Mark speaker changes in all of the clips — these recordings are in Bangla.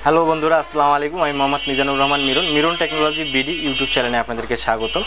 Speaker 1: হ্যালো বন্ধুরা, আসসালামু আলাইকুম। আমি Mohammad Mizanur Rahman Miran technology BD YouTube চ্যানেলে আপনাদেরকে স্বাগতম।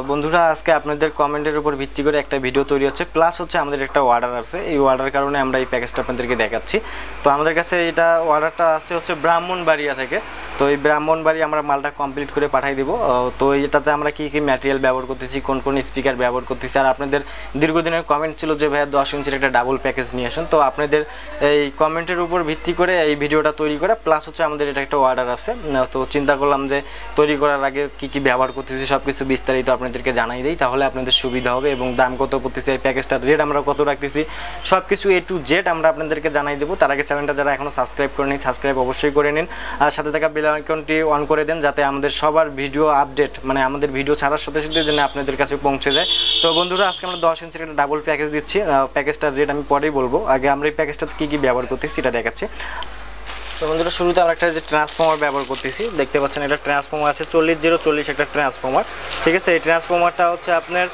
Speaker 1: বন্ধুরা, আজকে আপনাদের কমেন্টের উপর ভিত্তি করে একটা ভিডিও তৈরি হচ্ছে, প্লাস হচ্ছে আমাদের একটা অর্ডার আছে। এই অর্ডার কারণে আমরা এই প্যাকেজটা আপনাদেরকে দেখাচ্ছি। তো আমাদের কাছে এটা অর্ডারটা আসছে হচ্ছে ব্রাহ্মণবাড়িয়া থেকে। তো এই ব্রাহ্মণবাড়িয়া আমরা মালটা কমপ্লিট করে পাঠিয়ে দেবো। তো এটাতে আমরা কী কী ম্যাটেরিয়াল ব্যবহার করতেছি, কোন কোন স্পিকার ব্যবহার করতেছি, আর আপনাদের দীর্ঘদিনের কমেন্ট ছিল যে ভাইয়া 10 ইঞ্চির একটা ডাবল প্যাকেজ নিয়ে আসেন। তো আপনাদের এই কমেন্টের উপর ভিত্তি করে এই ভিডিওটা তৈরি করা, প্লাস হচ্ছে আমাদের এটা একটা অর্ডার আছে। তো চিন্তা করলাম যে তৈরি করার আগে কী কী ব্যবহার করতেছি সব কিছু বিস্তারিত আপনাদেরকে জানাই দিই, তাহলে আপনাদের সুবিধা হবে। এবং দাম কত পড়তেছে, এই প্যাকেজটার রেট আমরা কত রাখতেছি, সব কিছু A to Z আমরা আপনাদেরকে জানাই দেবো। তার আগে চ্যানেলটা যারা এখনও সাবস্ক্রাইব করে নিন, সাবস্ক্রাইব অবশ্যই করে নিন, আর সাথে থাকা বেল আইকনটি অন করে দেন, যাতে আমাদের সবার ভিডিও আপডেট, মানে আমাদের ভিডিও ছাড়ার সাথে সাথে যেন আপনাদের কাছে পৌঁছে যায়। তো বন্ধুরা, আজকে আমরা 10 ইঞ্চির একটা ডাবল প্যাকেজ দিচ্ছি। প্যাকেজটার রেট আমি পরেই বলবো, আগে আমরা এই প্যাকেজটাতে কী কী ব্যবহার করতেছি সেটা দেখাচ্ছি। তো বন্ধুরা, শুরুতে আমরা একটা যে ট্রান্সফর্মার ব্যবহার করতেছি, দেখতে পাচ্ছেন এটা ট্রান্সফর্মার আছে 40040 একটা ট্রান্সফর্মার। ঠিক আছে, এই ট্রান্সফর্মারটা হচ্ছে আপনার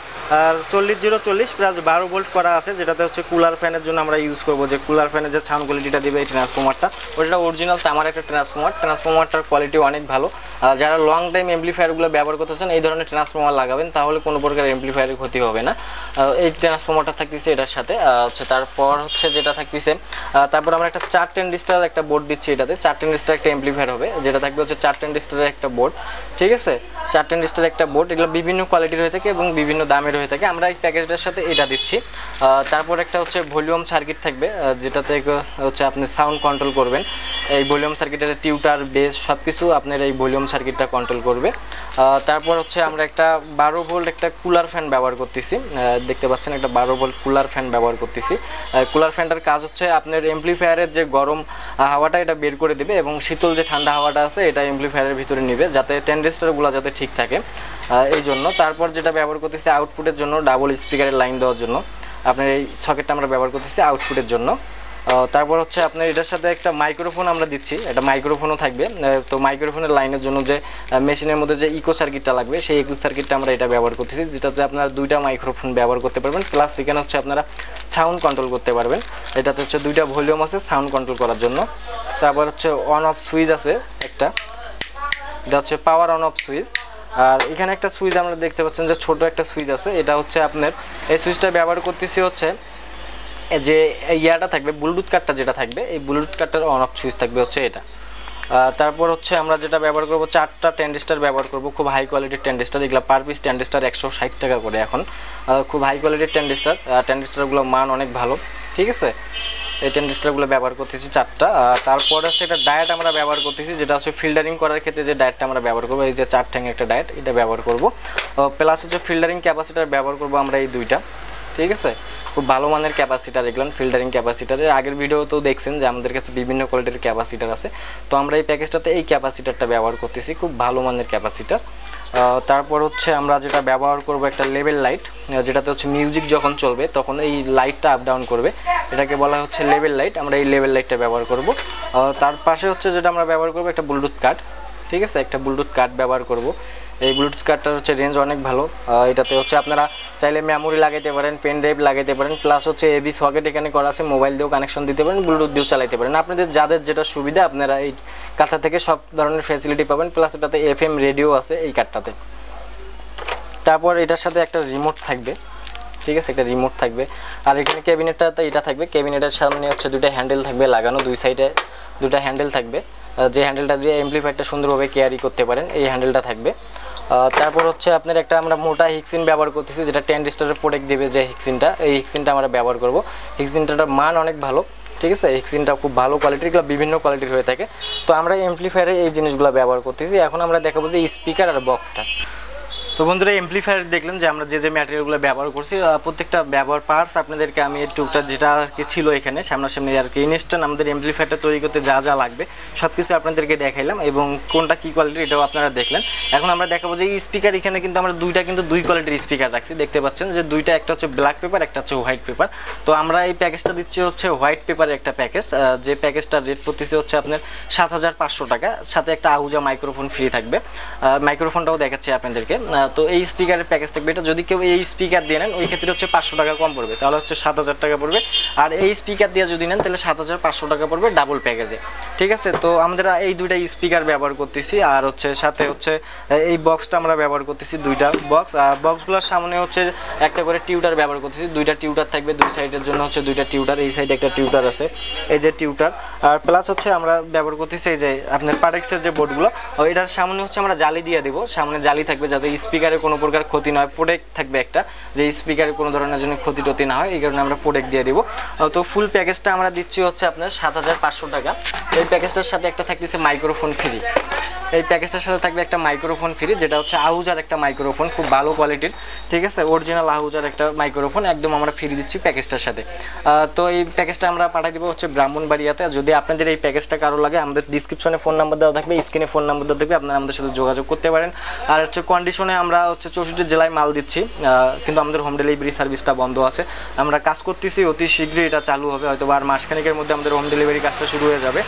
Speaker 1: 40040 প্লাস 12 ভোল্ট করা আছে, যেটাতে হচ্ছে কুলার ফ্যানের জন্য আমরা ইউজ করবো। যে কুলার ফ্যানের যে সাউন্ড কোয়ালিটিটা দেবে এই ট্রান্সফর্মারটা, ওটা অরিজিনাল তামার একটা ট্রান্সফর্মারটার কোয়ালিটি অনেক ভালো। যারা লং টাইম অ্যাম্পলিফায়ারগুলো ব্যবহার করতেছেন এই ধরনের ট্রান্সফর্মার লাগাবেন, তাহলে কোনো প্রকার অ্যাম্পলিফায়ারের ক্ষতি হবে না। এই ট্রান্সফর্মারটা থাকতেছে এটার সাথে হচ্ছে। তারপর হচ্ছে যেটা থাকতেছে, তারপর আমরা একটা 4 ট্রানজিস্টার একটা বোর্ড দিচ্ছি। এটাতে 4 ট্রানজিস্টার একটা অ্যাম্পলিফায়ার হবে, যেটা থাকবে হচ্ছে 4 ট্রানজিস্টারের একটা বোর্ড। ঠিক আছে, 4 ট্রানজিস্টারের একটা বোর্ড, এগুলো বিভিন্ন কোয়ালিটির হয়ে থাকে এবং বিভিন্ন দামের হয়ে থাকে। আমরা এই প্যাকেজটার সাথে এটা দিচ্ছি। তারপর একটা হচ্ছে ভলিউম সার্কিট থাকবে, যেটাতে হচ্ছে আপনি সাউন্ড কন্ট্রোল করবেন। এই ভলিউম সার্কিটের টিউটার, বেস সব কিছু আপনার এই ভলিউম সার্কিটটা কন্ট্রোল করবে। তারপর হচ্ছে আমরা একটা 12 ভোল্ট একটা কুলার ফ্যান ব্যবহার করতেছি। দেখতে পাচ্ছেন একটা 12 ভোল্ট কুলার ফ্যান ব্যবহার করতেছি। কুলার ফ্যানটার কাজ হচ্ছে আপনার অ্যাম্পলিফায়ারের যে গরম হাওয়াটা এটা বের করে দেবে, এবং শীতল যে ঠান্ডা হাওয়াটা আছে এটা অ্যাম্পলিফায়ারের ভিতরে নেবে, যাতে ট্রানজিস্টারগুলো যাতে ঠিক থাকে এই জন্য। তারপর যেটা ব্যবহার করতেছি আউটপুটের জন্য, ডাবল স্পিকারের লাইন দেওয়ার জন্য আপনার এই সকেটটা আমরা ব্যবহার করতেছি আউটপুটের জন্য। তারপর হচ্ছে আপনার এটার সাথে একটা মাইক্রোফোন আমরা দিচ্ছি, এটা মাইক্রোফোনও থাকবে। তো মাইক্রোফোনের লাইনের জন্য যে মেশিনের মধ্যে যে ইকো সার্কিটটা লাগবে, সেই ইকো সার্কিটটা আমরা এটা ব্যবহার করতেছি, যেটাতে আপনারা 2টা মাইক্রোফোন ব্যবহার করতে পারবেন, প্লাস এখানে হচ্ছে আপনারা সাউন্ড কন্ট্রোল করতে পারবেন। এটাতে হচ্ছে 2টা ভলিউম আছে সাউন্ড কন্ট্রোল করার জন্য। তারপর হচ্ছে অন অফ সুইচ আছে একটা, এটা হচ্ছে পাওয়ার অন অফ সুইচ। আর এখানে একটা সুইচ আমরা দেখতে পাচ্ছেন যে ছোট একটা সুইচ আছে, এটা হচ্ছে আপনার এই সুইচটা ব্যবহার করতেছি হচ্ছে যে ইয়াটা থাকবে ব্লুটুথ কার্ডটা যেটা থাকবে, এই ব্লুটুথ কার্ডটার অন অফ সুইচ থাকবে হচ্ছে এটা। তারপর হচ্ছে আমরা যেটা ব্যবহার করব 4টা ট্রানজিস্টার ব্যবহার করব, খুব হাই কোয়ালিটির ট্রানজিস্টার। এগুলো পার পিস ট্রানজিস্টার 160 টাকা করে এখন, খুব হাই কোয়ালিটির ট্রানজিস্টার। ট্রানজিস্টারগুলো মান অনেক ভালো। ঠিক আছে, এই ট্রানজিস্টারগুলো ব্যবহার করতেছি 4টা। তারপরে হচ্ছে একটা ডায়েট আমরা ব্যবহার করতেছি, যেটা হচ্ছে ফিল্টারিং করার ক্ষেত্রে যে ডায়েটটা আমরা ব্যবহার করবো, এই যে 4 ঠ্যাং একটা ডায়েট, এটা ব্যবহার করব। প্লাস হচ্ছে ফিল্টারিং ক্যাপাসিটার ব্যবহার করব আমরা এই 2টা। ঠিক আছে, খুব ভালো মানের ক্যাপাসিটার এগুলো ফিল্টারিং ক্যাপাসিটারের। আগের ভিডিওতেও দেখছেন যে আমাদের কাছে বিভিন্ন কোয়ালিটির ক্যাপাসিটার আছে। তো আমরা এই প্যাকেজটাতে এই ক্যাপাসিটারটা ব্যবহার করতেছি, খুব ভালো মানের ক্যাপাসিটার। তারপর হচ্ছে আমরা যেটা ব্যবহার করব একটা লেভেল লাইট, যেটাতে হচ্ছে মিউজিক যখন চলবে তখন এই লাইটটা আপ ডাউন করবে, এটাকে বলা হচ্ছে লেভেল লাইট। আমরা এই লেভেল লাইটটা ব্যবহার করব। তার পাশে হচ্ছে যেটা আমরা ব্যবহার করব একটা ব্লুটুথ কার্ড। ঠিক আছে, একটা ব্লুটুথ কার্ড ব্যবহার করব। এই ব্লুটুথ কার্ডটার হচ্ছে রেঞ্জ অনেক ভালো। এটাতে হচ্ছে আপনারা চাইলে মেমোরি লাগাইতে পারেন, পেন ড্রাইভ লাগাইতে পারেন, প্লাস হচ্ছে এবি সকেট এখানে করা আছে, মোবাইল দিয়েও কানেকশন দিতে পারেন, ব্লুটুথ দিয়েও চালাইতে পারেন। আপনাদের যাদের যেটা সুবিধা আপনারা এই কার্ডটা থেকে সব ধরনের ফ্যাসিলিটি পাবেন, প্লাস এটাতে FM রেডিও আছে এই কার্ডটাতে। তারপর এটার সাথে একটা রিমোট থাকবে। ঠিক আছে, একটা রিমোট থাকবে। আর এখানে ক্যাবিনেটটাতে এটা থাকবে, ক্যাবিনেটের সামনে হচ্ছে 2টা হ্যান্ডেল থাকবে লাগানো, 2 সাইডে 2টা হ্যান্ডেল থাকবে, যে হ্যান্ডেলটা দিয়ে অ্যাম্পলিফায়ারটা সুন্দরভাবে ক্যারি করতে পারেন, এই হ্যান্ডেলটা থাকবে। তারপর হচ্ছে আপনার একটা আমরা মোটা হিক্সিন ব্যবহার করতেছি, যেটা ট্রানজিস্টারের প্রোটেক্ট দেবে যে হিক্সিনটা, এই হিক্সিনটা আমরা ব্যবহার করব। হিক্সিনটার মান অনেক ভালো। ঠিক আছে, হিক্সিনটা খুব ভালো কোয়ালিটির, এগুলো বিভিন্ন কোয়ালিটির হয়ে থাকে। তো আমরা অ্যাম্পলিফায়ারে এই জিনিসগুলো ব্যবহার করতেছি। এখন আমরা দেখাবো যে স্পিকার আর বক্সটা। তো বন্ধুরা, অ্যাম্পলিফায়ার দেখলেন যে আমরা যে ম্যাটেরিয়ালগুলো ব্যবহার করছি, প্রত্যেকটা ব্যবহার পার্টস আপনাদেরকে আমি টুকটা যেটা আর কি ছিল এখানে সামনাসামনি আর কি ইনস্ট্যান্ট আমাদের অ্যাম্পলিফায়ারটা তৈরি করতে যা যা লাগবে সব কিছু আপনাদেরকে দেখাইলাম, এবং কোনটা কী কোয়ালিটির এটাও আপনারা দেখলেন। এখন আমরা দেখাবো যে স্পিকার, এখানে কিন্তু আমরা 2টা কিন্তু 2 কোয়ালিটির স্পিকার রাখছি। দেখতে পাচ্ছেন যে 2টা, একটা হচ্ছে ব্ল্যাক পেপার, একটা হচ্ছে হোয়াইট পেপার। তো আমরা এই প্যাকেজটা দিচ্ছি হচ্ছে হোয়াইট পেপারের একটা প্যাকেজ, যে প্যাকেজটার রেট পড়তেছে হচ্ছে আপনার 7500 টাকা, সাথে একটা আহুজা মাইক্রোফোন ফ্রি থাকবে। মাইক্রোফোনটাও দেখাচ্ছি আপনাদেরকে। তো এই স্পিকারের প্যাকেজ থাকবে এটা। যদি কেউ এই স্পিকার দিয়ে নেন ওই ক্ষেত্রে হচ্ছে 500 টাকা কম পড়বে, তাহলে হচ্ছে 7000 টাকা পড়বে। আর এই স্পিকার দিয়ে যদি নেন তাহলে 7500 টাকা পড়বে ডাবল প্যাকেজে, ঠিক আছে। তো আমরা এই দুইটা স্পিকার ব্যবহার করতেছি, আর হচ্ছে সাথে হচ্ছে এই বক্সটা আমরা ব্যবহার করতেছি, দুইটা বক্স। আর বক্সগুলোর সামনে হচ্ছে একটা করে টিউটার ব্যবহার করতেছি, দুইটা টিউটার থাকবে দুই সাইডের জন্য হচ্ছে দুইটা টিউটার, এই সাইডে একটা টিউটার আছে, এই যে টিউটার। আর প্লাস হচ্ছে আমরা ব্যবহার করতেছি এই যে আপনার পারেক্সের যে বোর্ডগুলো, এটার সামনে হচ্ছে আমরা জালি দিয়ে দেবো, সামনে জালি থাকবে যাতে স্পিকারের কোনো প্রকার ক্ষতি না হয়, প্রোটেক্ট থাকবে একটা, যে স্পিকারের কোনো ধরনের জন্য ক্ষতি টতি না হয়, এই কারণে আমরা প্রোটেক্ট দিয়ে দিব। তো ফুল প্যাকেজটা আমরা দিচ্ছি হচ্ছে আপনার 7500 টাকা। এই প্যাকেজটার সাথে একটা থাকতেছে মাইক্রোফোন ফ্রি, এই প্যাকেজটার সাথে থাকবে একটা মাইক্রোফোন ফ্রি, যেটা হচ্ছে আহুজার একটা মাইক্রোফোন, খুব ভালো কোয়ালিটির, ঠিক আছে, অরিজিনাল আহুজার একটা মাইক্রোফোন একদম আমরা ফ্রি দিচ্ছি প্যাকেজটার সাথে। তো এই প্যাকেজটা আমরা পাঠিয়ে দেবো হচ্ছে ব্রাহ্মণবাড়িয়াতে। যদি আপনাদের এই প্যাকেজটা কারো লাগে আমাদের ডিসক্রিপশনে ফোন নাম্বার দেওয়া থাকবে, স্ক্রিনে ফোন নাম্বার দেওয়া থাকবে, আপনারা আমাদের সাথে যোগাযোগ করতে পারেন। আর হচ্ছে কন্ডিশনে আমরা হচ্ছে 64 জেলায় মাল দিচ্ছি, কিন্তু আমাদের হোম ডেলিভারি সার্ভিসটা বন্ধ আছে, আমরা কাজ করতেছি, অতি শীঘ্রই এটা চালু হবে, হয়তো আর মাসখানেকের মধ্যে আমাদের হোম ডেলিভারি কাজটা শুরু হয়ে যাবে।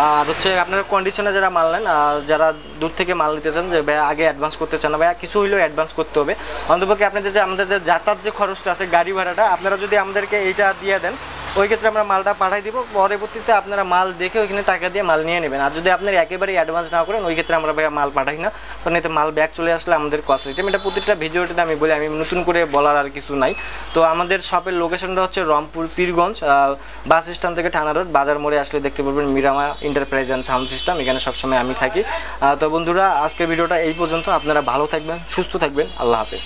Speaker 1: আর হচ্ছে আপনারা কন্ডিশনে যারা মাল নেন, যারা দূর থেকে মাল নিতে চান, যে ভাইয়া আগে অ্যাডভান্স করতে চান না, ভাইয়া কিছু হইলেও অ্যাডভান্স করতে হবে, অন্তপক্ষে আপনাদের যে আমাদের যে যাতায়াত যে খরচটা আছে গাড়ি ভাড়াটা, আপনারা যদি আমাদেরকে এইটা দিয়ে দেন ওই ক্ষেত্রে আমরা মালটা পাঠাই দিব, পরবর্তীতে আপনারা মাল দেখে ওইখানে টাকা দিয়ে মাল নিয়ে নেবেন। আর যদি আপনারা একেবারেই অ্যাডভান্স না করেন ওই ক্ষেত্রে আমরা ভাইয়া মাল পাঠাই না, কারণ এতে মাল ব্যাক চলে আসলে আমাদের কস্ট সিস্টেম, এটা প্রতিটা ভিডিওটিতে আমি বলি, আমি নতুন করে বলার আর কিছু নাই। তো আমাদের শপের লোকেশনটা হচ্ছে রংপুর পীরগঞ্জ বাস স্ট্যান্ড থেকে থানা রোড, বাজার মোড়ে আসলে দেখতে পারবেন মিরামা এন্টারপ্রাইজ অ্যান্ড সাউন্ড সিস্টেম, এখানে সবসময় আমি থাকি। তো বন্ধুরা আজকের ভিডিওটা এই পর্যন্ত, আপনারা ভালো থাকবেন, সুস্থ থাকবেন, আল্লাহ হাফেজ।